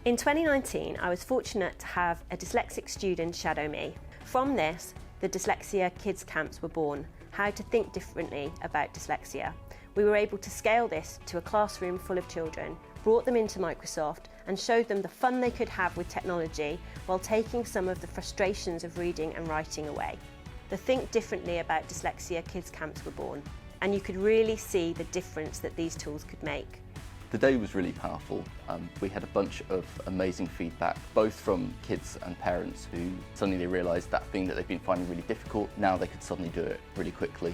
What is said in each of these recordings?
In 2019, I was fortunate to have a dyslexic student shadow me. From this, the Dyslexia Kids Camps were born, how to think differently about dyslexia. We were able to scale this to a classroom full of children, brought them into Microsoft and showed them the fun they could have with technology while taking some of the frustrations of reading and writing away. The Think Differently About Dyslexia Kids Camps were born, and you could really see the difference that these tools could make. The day was really powerful. We had a bunch of amazing feedback, both from kids and parents who suddenly realised that thing that they've been finding really difficult, now they could suddenly do it really quickly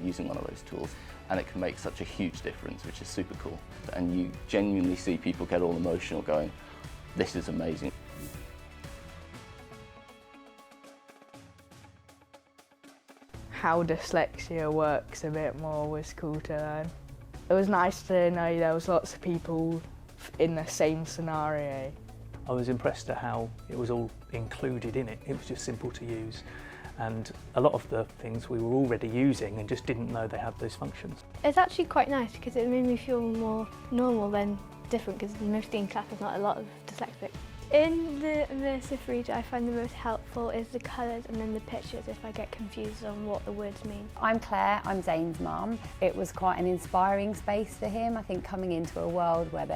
using one of those tools. And it can make such a huge difference, which is super cool. And you genuinely see people get all emotional going, this is amazing. How dyslexia works a bit more was cool to learn. It was nice to know there was lots of people in the same scenario. I was impressed at how it was all included in it. It was just simple to use. And a lot of the things we were already using and just didn't know they had those functions. It's actually quite nice because it made me feel more normal than different, because mostly in class there's not a lot of dyslexic. In the immersive reader, I find the most helpful is the colours and then the pictures if I get confused on what the words mean. I'm Claire, I'm Zane's mum. It was quite an inspiring space for him. I think coming into a world where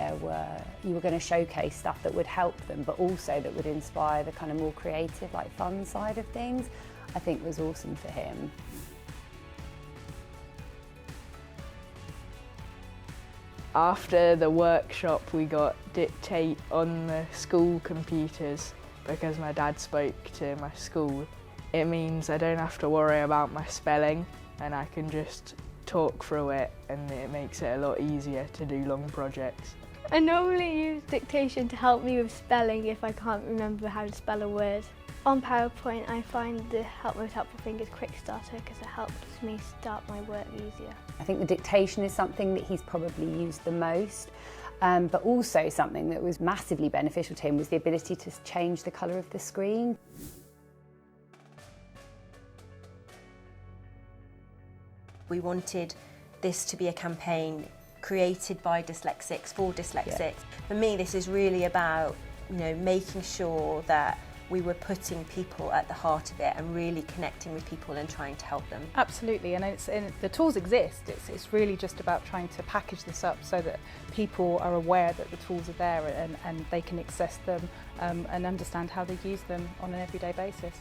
you were going to showcase stuff that would help them, but also that would inspire the kind of more creative, like fun side of things, I think was awesome for him. After the workshop we got dictate on the school computers because my dad spoke to my school. It means I don't have to worry about my spelling and I can just talk through it, and it makes it a lot easier to do long projects. I normally use dictation to help me with spelling if I can't remember how to spell a word. On PowerPoint, I find the most helpful thing is Quick Starter because it helps me start my work easier. I think the dictation is something that he's probably used the most, but also something that was massively beneficial to him was the ability to change the colour of the screen. We wanted this to be a campaign created by dyslexics for dyslexics. Yeah. For me, this is really about, making sure that we were putting people at the heart of it and really connecting with people and trying to help them. Absolutely, and the tools exist. It's really just about trying to package this up so that people are aware that the tools are there and they can access them and understand how they use them on an everyday basis.